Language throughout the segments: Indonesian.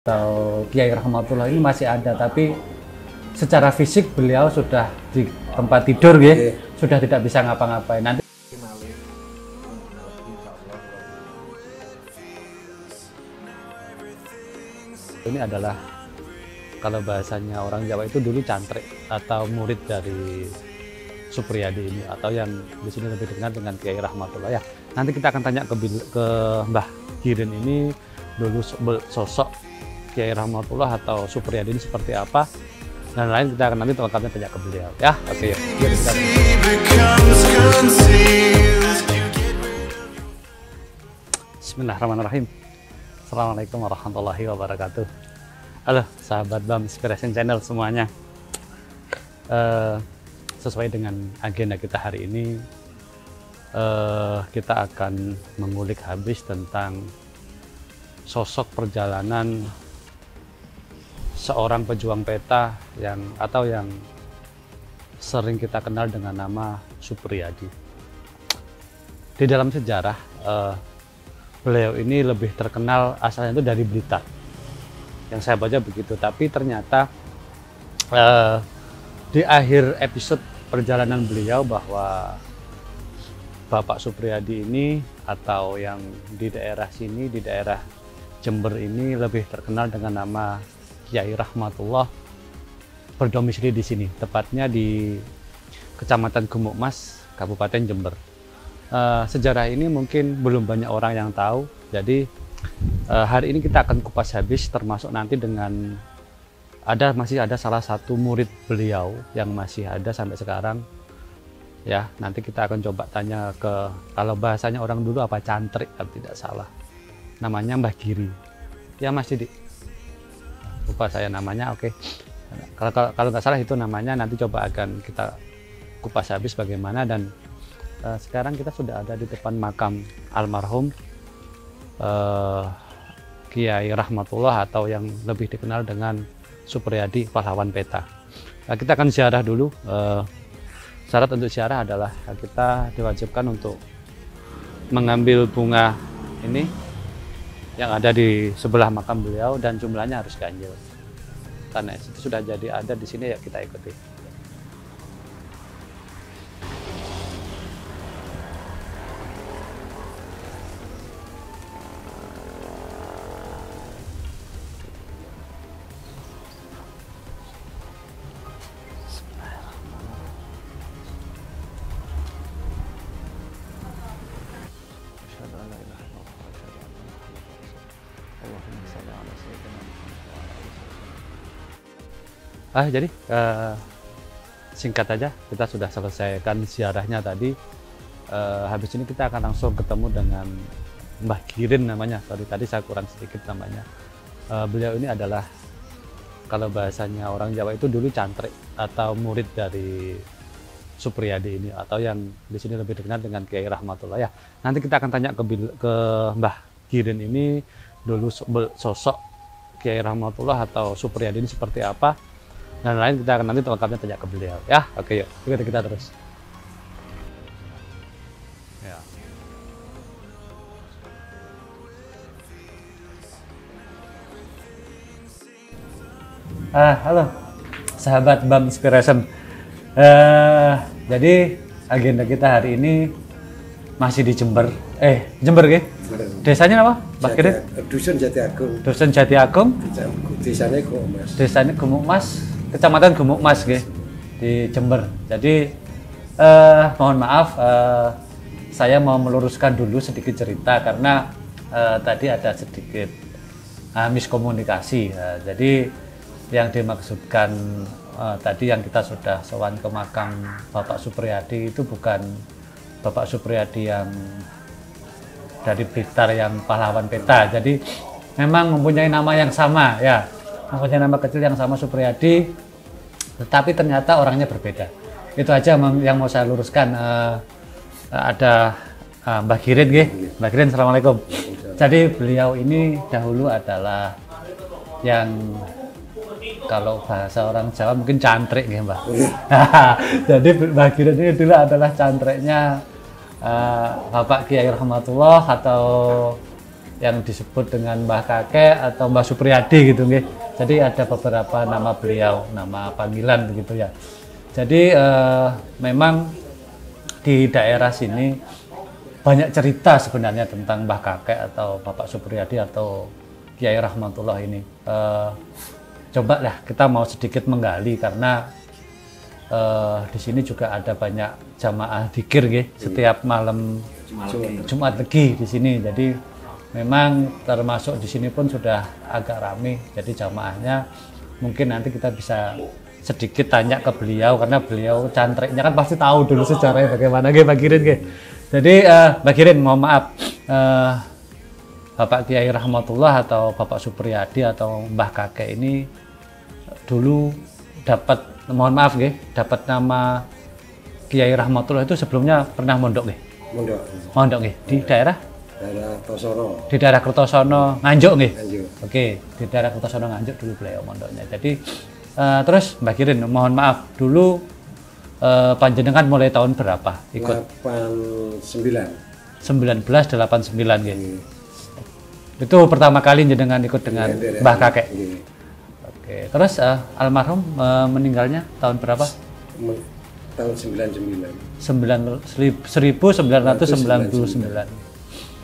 atau Kiai Rahmatullah ini masih ada, tapi secara fisik beliau sudah di tempat tidur ya, sudah tidak bisa ngapa-ngapain. Nanti ini adalah, kalau bahasanya orang Jawa itu dulu cantrik atau murid dari Supriyadi ini, atau yang di sini lebih dikenal dengan Kiai Rahmatullah ya. Nanti kita akan tanya ke Mbah Girin ini dulu sosok Kiai Rahmatullah atau Supriyadi ini seperti apa, dan lain kita akan nanti lengkapnya tanya ke beliau ya. Oke, yuk. Bismillahirrahmanirrahim. Assalamualaikum warahmatullahi wabarakatuh. Halo sahabat BAM Inspiration Channel semuanya. Sesuai dengan agenda kita hari ini, kita akan mengulik habis tentang sosok perjalanan seorang pejuang peta yang sering kita kenal dengan nama Supriyadi. Di dalam sejarah, beliau ini lebih terkenal asalnya itu dari Blitar, yang saya baca begitu. Tapi ternyata di akhir episode perjalanan beliau bahwa Bapak Supriyadi ini, atau yang di daerah sini, di daerah Jember ini, lebih terkenal dengan nama Kiai Rahmatullah, berdomisili di sini, tepatnya di Kecamatan Gumukmas, Kabupaten Jember. Sejarah ini mungkin belum banyak orang yang tahu, jadi hari ini kita akan kupas habis, termasuk nanti dengan masih ada salah satu murid beliau yang masih ada sampai sekarang ya. Nanti kita akan coba tanya ke, kalau bahasanya orang dulu apa, cantrik kalau tidak salah, namanya Mbah Giri ya, Mas Didi, lupa saya namanya. Oke, kalau nggak salah itu namanya. Nanti coba akan kita kupas habis bagaimana. Dan sekarang kita sudah ada di depan makam almarhum Kiai Rahmatullah, atau yang lebih dikenal dengan Supriyadi pahlawan peta. Kita akan ziarah dulu. Syarat untuk ziarah adalah kita diwajibkan untuk mengambil bunga ini yang ada di sebelah makam beliau, dan jumlahnya harus ganjil. Karena itu sudah jadi ada di sini, ya kita ikuti. Jadi singkat aja, kita sudah selesaikan ziarahnya tadi. Habis ini kita akan langsung ketemu dengan Mbah Girin namanya. Sorry, tadi saya kurang sedikit namanya. Beliau ini adalah, kalau bahasanya orang Jawa itu dulu cantrik atau murid dari Supriyadi ini, atau yang di sini lebih dikenal dengan Kiai Rahmatullah ya. Nanti kita akan tanya ke Mbah Girin ini dulu sosok Kiai Rahmatullah atau Supriyadi ini seperti apa, dan lain kita akan nanti lengkapnya tanya ke beliau ya. Oke, yuk kita terus ya. Halo sahabat BAM Inspiration. Jadi agenda kita hari ini masih di Jember. Jember ya? Desanya apa, Pak Girin? Dusun Jati Agung. Dusun Jati Agung. Desanya Gumukmas. Desanya Gumukmas, Kecamatan Gumukmas ya, di Jember. Jadi mohon maaf, saya mau meluruskan dulu sedikit cerita, karena tadi ada sedikit miskomunikasi. Jadi yang dimaksudkan tadi yang kita sudah sowan ke makam Bapak Supriyadi itu bukan Bapak Supriyadi yang dari Blitar yang pahlawan peta. Jadi memang mempunyai nama yang sama ya, mempunyai nama kecil yang sama, Supriyadi, tetapi ternyata orangnya berbeda. Itu aja yang mau saya luruskan. Ada Mbah Girin ya. Mbah Girin, assalamualaikum. Jadi beliau ini dahulu adalah yang, kalau bahasa orang Jawa mungkin cantrik ya Mbah. Jadi Mbah Girin ini dulu adalah cantriknya Bapak Kiai Rahmatullah, atau yang disebut dengan Mbah Kakek atau Mbah Supriyadi gitu nggih. Jadi ada beberapa nama beliau, nama panggilan begitu ya. Jadi memang di daerah sini banyak cerita sebenarnya tentang Mbah Kakek atau Bapak Supriyadi atau Kiai Rahmatullah ini. Cobalah kita mau sedikit menggali karena di sini juga ada banyak jamaah dzikir nggih setiap malam Jumat Legi di sini. Jadi memang termasuk di sini pun sudah agak ramai. Jadi jamaahnya mungkin nanti kita bisa sedikit tanya ke beliau karena beliau cantriknya kan pasti tahu dulu sejarahnya bagaimana nggih Pak Kirin nggih. Jadi Pak Kirin mohon maaf Bapak Kiai Rahmatullah atau Bapak Supriyadi atau Mbah Kakek ini dulu dapat mohon maaf nggih dapat nama Kiai Rahmatullah itu sebelumnya pernah mondok nggih. Mondok nggih di daerah Tosono. Di daerah Kertosono Nganjuk nggih. Nganjuk. Oke, di daerah Kertosono Nganjuk dulu beliau mondoknya. Jadi terus Mbak Kirin mohon maaf dulu panjenengan mulai tahun berapa ikut? 89. 1989 nggih. Itu pertama kali jenengan ikut dengan Mbah Kakek. Oke, terus almarhum meninggalnya tahun berapa? Tahun 99. 1999.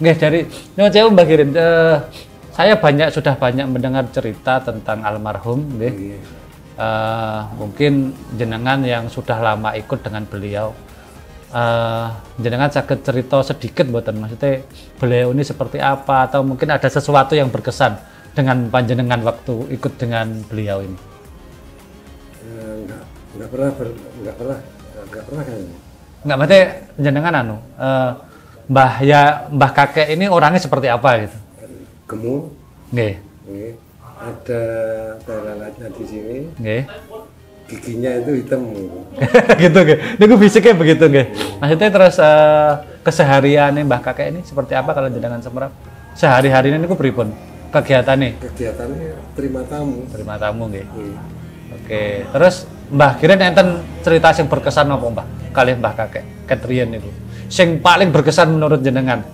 Nggih, dari nyuwun sewu Mbah Kirin, saya sudah banyak mendengar cerita tentang almarhum nggih. Mungkin jenengan yang sudah lama ikut dengan beliau, jenengan saged cerita sedikit mboten, maksudnya beliau ini seperti apa atau mungkin ada sesuatu yang berkesan dengan panjenengan waktu ikut dengan beliau ini. Enggak pernah kan. Enggak, maksudnya jenengan Mbah Kakek ini orangnya seperti apa gitu? Gemuk. Nggih. Ada telalatnya di sini. Nggih. Giginya itu hitam. Gitu nggih. Niku fisiknya begitu nggih. Maksudnya terus keseharian Mbah Kakek ini seperti apa kalau jenengan semerap? Sehari-hari ini niku pripun kegiatannya? Kegiatannya terima tamu. Terima tamu nggih. Oke. Terus Mbah Kirin enten cerita yang berkesan apa Mbah? Kali Mbah Kakek Ketrian itu. Sing paling berkesan menurut jenengan.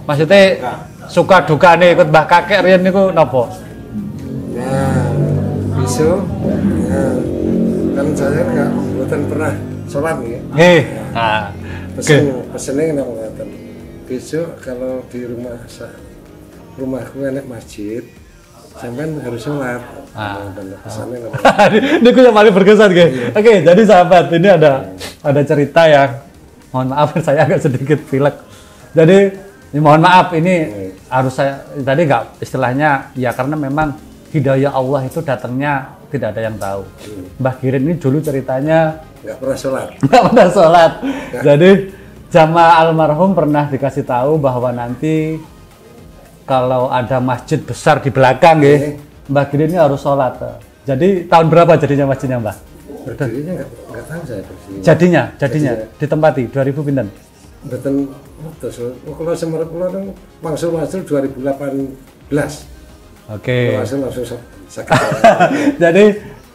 Maksudnya suka duka nih ikut Mbah Kakek riyen niku napa? Nah, besok kan saya bukan pernah sholat nih. Nggih. Nah, pesennya kenapa ngaten? Besok kalau di rumahku enak masjid, sampean harus sholat. Pesannya niku yang paling berkesan nggih. Oke, jadi sahabat, ini ada cerita yang mohon maaf saya agak sedikit pilek. Jadi mohon maaf ini harus saya tadi nggak istilahnya ya karena memang hidayah Allah itu datangnya tidak ada yang tahu. Mbah Kirin ini dulu ceritanya nggak pernah sholat. Nggak pernah sholat. Jadi jamaah almarhum pernah dikasih tahu bahwa nanti kalau ada masjid besar di belakang Mbah Kirin ini harus sholat. Jadi tahun berapa jadinya masjidnya Mbah? Berdirinya nggak tahu saya berdirinya. Jadinya ditempati 2000 pinten. Betul, kalau semerap pulau langsung 2018. Oke. Langsung sakit. Jadi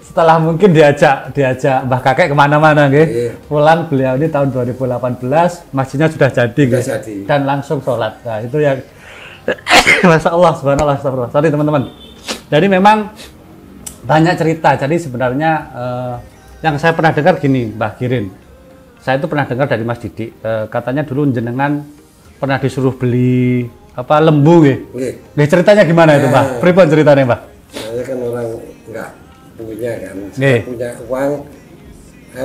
setelah mungkin diajak Mbah Kakek kemana-mana pulang beliau ini tahun 2018 masjidnya sudah jadi dan langsung sholat. Nah itu yang Masya Allah, subhanallah, astagfirullah. Sorry teman-teman. Jadi memang banyak cerita. Jadi sebenarnya yang saya pernah dengar gini, Mbah Kirin. Saya itu pernah dengar dari Mas Didi. Katanya dulu jenengan pernah disuruh beli lembu ceritanya gimana itu, Mbah? Pripun ceritanya, Mbah? Saya kan orang nggak punya kan. Saya punya uang.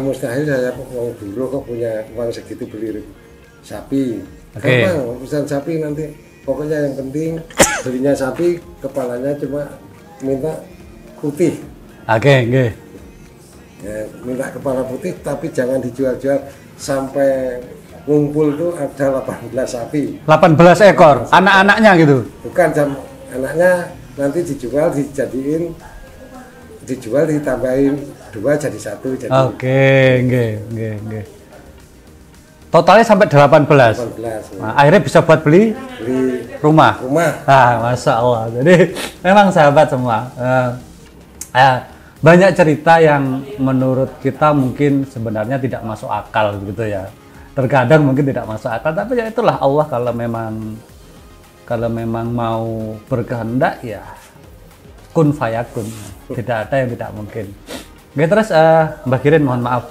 Mustahil saya uang dulu kok punya uang segitu beli sapi. Gampang, urusan sapi nanti. Pokoknya yang penting belinya sapi, kepalanya cuma minta putih. Ya, minta kepala putih tapi jangan dijual-jual sampai ngumpul tuh ada 18 sapi. 18 ekor, anak-anaknya gitu? Bukan, anaknya nanti dijual ditambahin 2 jadi 1 jadi. Nggih. Totalnya sampai 18. Nah, akhirnya bisa buat beli rumah. Masya Allah. Jadi memang sahabat semua. Banyak cerita yang menurut kita mungkin sebenarnya tidak masuk akal gitu ya. Terkadang mungkin tidak masuk akal, tapi ya itulah Allah kalau memang mau berkehendak ya kun fayakun, tidak ada yang tidak mungkin. Oke, terus Mbah Girin mohon maaf,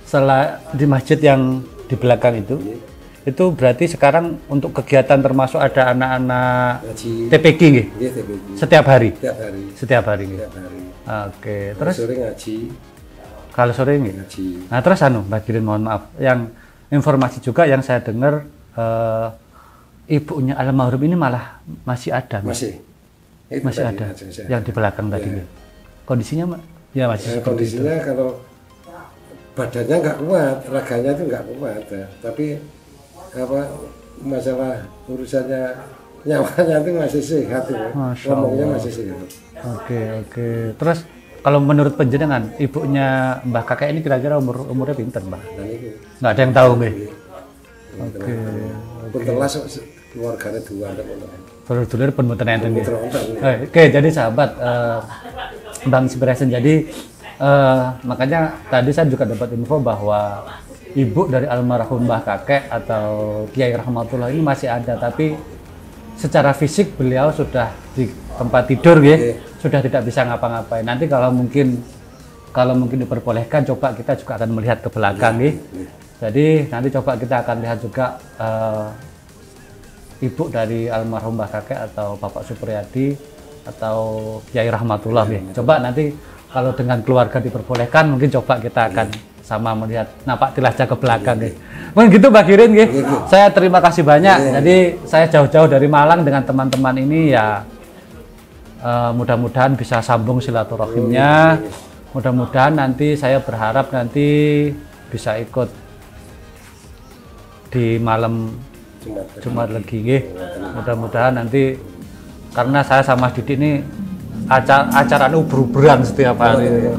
setelah di masjid yang di belakang itu berarti sekarang untuk kegiatan termasuk ada anak-anak TPG nggih? Setiap hari? Setiap hari nggih. Oke, terus sore ngaji. Kalau sore ngaji. Nah, terus Mbah Girin mohon maaf, yang informasi juga yang saya dengar ibunya almarhum ini malah masih ada. Masih ada. Yang di belakang tadi. Kondisinya ya masih kondisinya itu. Kalau badannya nggak kuat, raganya itu nggak kuat ya. Tapi apa masalah urusannya nyawanya itu masih sehat ya. Ngomongnya masih sehat. Oke. Terus kalau menurut penjenengan ibunya Mbah Kakek ini kira-kira umurnya pinter, Mbah? Nggak ada yang tahu nih. Oke. Bentelas keluarganya dua ada dulur pun mboten enten nggih. Oke, jadi sahabat Bang Inspiration, jadi makanya tadi saya juga dapat info bahwa ibu dari almarhum Mbah Kakek atau Kiai Rahmatullah ini masih ada, tapi secara fisik beliau sudah di tempat tidur ya, sudah tidak bisa ngapa-ngapain. Nanti kalau mungkin diperbolehkan, coba kita juga akan melihat ke belakang ya. Jadi nanti coba kita akan lihat juga ibu dari almarhum Mbah Kakek atau Bapak Supriyadi atau Kiai Rahmatullah ya. Coba nanti kalau dengan keluarga diperbolehkan, mungkin coba kita akan sama melihat napak tilajah ke belakang nih. Mungkin gitu Mbah Girin nggih. Saya terima kasih banyak. Jadi saya jauh-jauh dari Malang dengan teman-teman ini ya, mudah-mudahan bisa sambung silaturahimnya. Mudah-mudahan nanti saya berharap nanti bisa ikut di malam Jumat Legi nggih. Mudah-mudahan nanti, karena saya sama Didi ini acara uber-uberan setiap hari.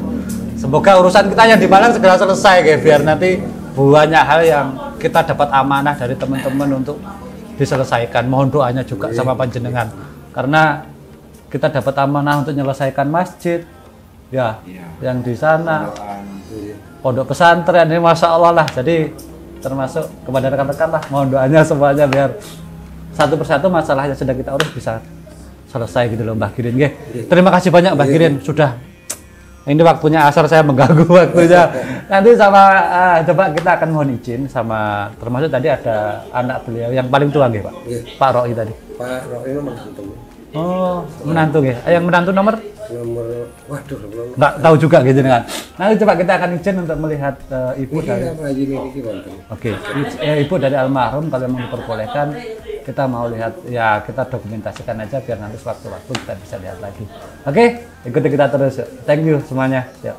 Semoga urusan kita yang di Malang segera selesai ya, biar nanti banyak hal yang kita dapat amanah dari teman-teman untuk diselesaikan. Mohon doanya juga sama panjenengan, karena kita dapat amanah untuk menyelesaikan masjid ya, yang di sana pondok pesantren ini masya Allah lah. Jadi termasuk kepada rekan-rekan lah, mohon doanya semuanya biar satu persatu masalah yang sedang kita urus bisa selesai gitu loh Mbah Girin nggih. Terima kasih banyak Mbah Girin, sudah ini waktunya asar, saya mengganggu waktunya. Nanti sama coba kita akan mohon izin sama, termasuk tadi ada anak beliau yang paling tua nggih Pak. Pak Roy tadi. Pak Roy itu menantu. Oh, menantu nggih. Yang menantu nomor nggak tahu juga gitu kan. Nanti coba kita akan izin untuk melihat ibu dari Oke, ibu dari almarhum, kalau mau diperbolehkan kita mau lihat ya, kita dokumentasikan aja biar nanti sewaktu-waktu kita bisa lihat lagi. Oke, ikuti kita terus. Thank you semuanya. Yuk.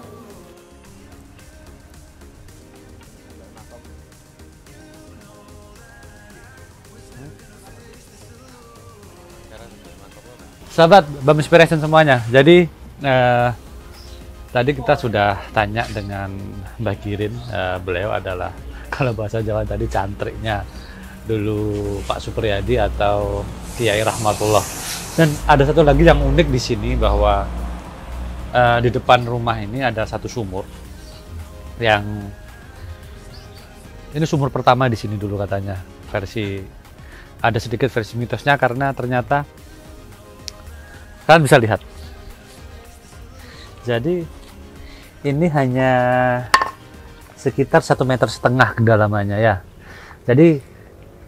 Sahabat Bam Inspiration semuanya, jadi tadi kita sudah tanya dengan Mbah Girin, beliau adalah kalau bahasa Jawa tadi cantriknya dulu Pak Supriyadi atau Kiai Rahmatullah. Dan ada satu lagi yang unik di sini, bahwa di depan rumah ini ada satu sumur yang ini sumur pertama di sini dulu katanya. Ada sedikit versi mitosnya, karena ternyata kalian bisa lihat. Jadi ini hanya sekitar 1,5 meter kedalamannya ya. Jadi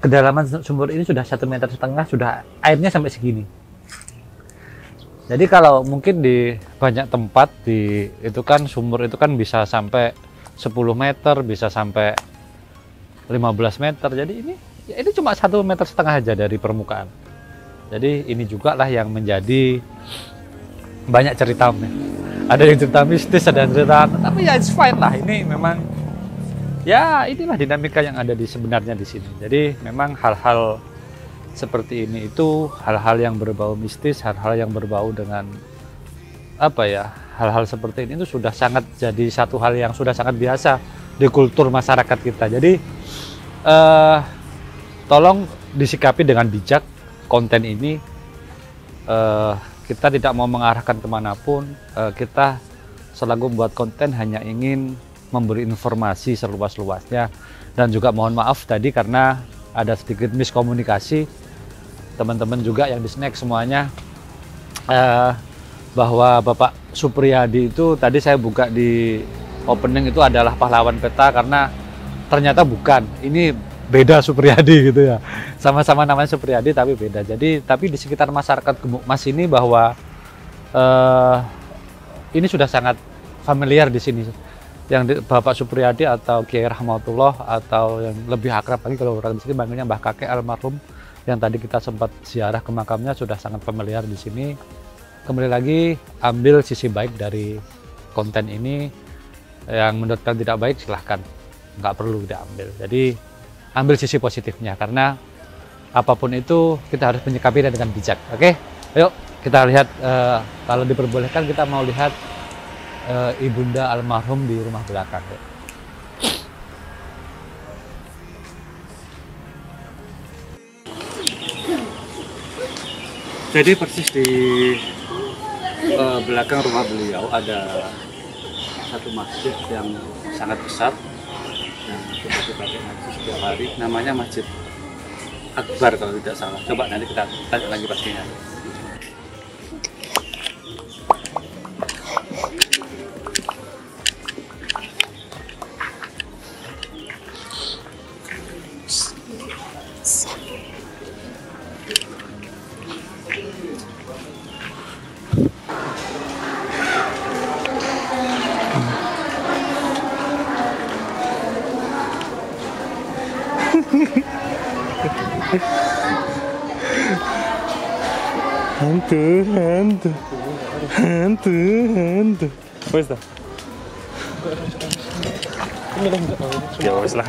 kedalaman sumur ini sudah 1,5 meter, sudah airnya sampai segini. Jadi kalau mungkin di banyak tempat itu kan sumur itu kan bisa sampai 10 meter, bisa sampai 15 meter. Jadi ini cuma 1,5 meter aja dari permukaan. Jadi ini juga lah yang menjadi banyak cerita. Ada yang cerita mistis, ada yang cerita, tapi ya it's fine lah. Ini memang ya inilah dinamika yang ada sebenarnya di sini. Jadi memang hal-hal seperti ini itu hal-hal yang berbau mistis, hal-hal yang berbau dengan apa ya, hal-hal seperti ini itu sudah sangat jadi satu hal yang sudah sangat biasa di kultur masyarakat kita. Jadi tolong disikapi dengan bijak. Konten ini kita tidak mau mengarahkan kemanapun, kita selalu membuat konten hanya ingin memberi informasi seluas-luasnya. Dan juga mohon maaf tadi karena ada sedikit miskomunikasi teman-teman juga yang di snack semuanya, bahwa Bapak Supriyadi itu tadi saya buka di opening itu adalah pahlawan peta, karena ternyata bukan, ini beda Supriyadi gitu ya, sama-sama namanya Supriyadi tapi beda. Jadi tapi di sekitar masyarakat Gemuk Mas ini bahwa ini sudah sangat familiar di sini, yang Bapak Supriyadi atau Kiai Rahmatullah, atau yang lebih akrab lagi kalau orang di sini panggilnya Mbah Kakek almarhum, yang tadi kita sempat ziarah ke makamnya, sudah sangat familiar di sini. Kembali lagi, ambil sisi baik dari konten ini, yang menurut kalian tidak baik silahkan, nggak perlu diambil. Jadi ambil sisi positifnya, karena apapun itu kita harus menyikapinya dengan bijak. Oke, ayo kita lihat, kalau diperbolehkan kita mau lihat ibunda almarhum di rumah belakang. Jadi persis di belakang rumah beliau ada satu masjid yang sangat besar, yang kita dipakai ngaji setiap hari, namanya Masjid Akbar kalau tidak salah. Coba nanti kita tanya lagi pastinya. Hantu. Wes dah. Ya wes lah.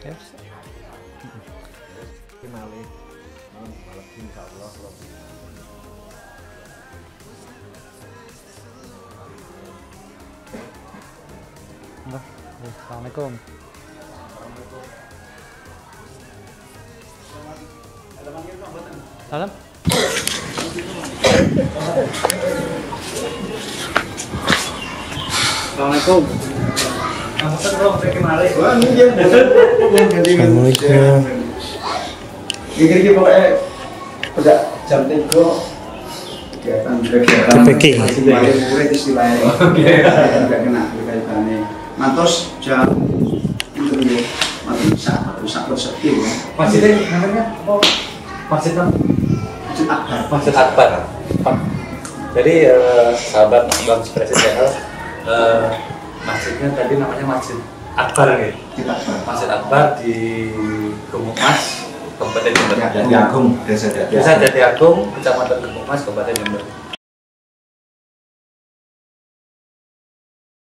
Yes. Assalamualaikum. Salam. Assalamualaikum. Ini pokoknya pada jam 3 kegiatan murid istilahnya. Tidak kena kaitannya. Mantos jam itu ya, pusat persepti ya. Masjidnya namanya apa? Masjid Akbar. Masjid Akbar. Jadi sahabat Bang Presiden, masjidnya tadi namanya Masjid Akbar ya. Masjid Akbar di Gemuk Mas, Kabupaten Jember. Jati Agung, Desa Jati Agung, Kecamatan Gemuk Mas, Kabupaten Jember.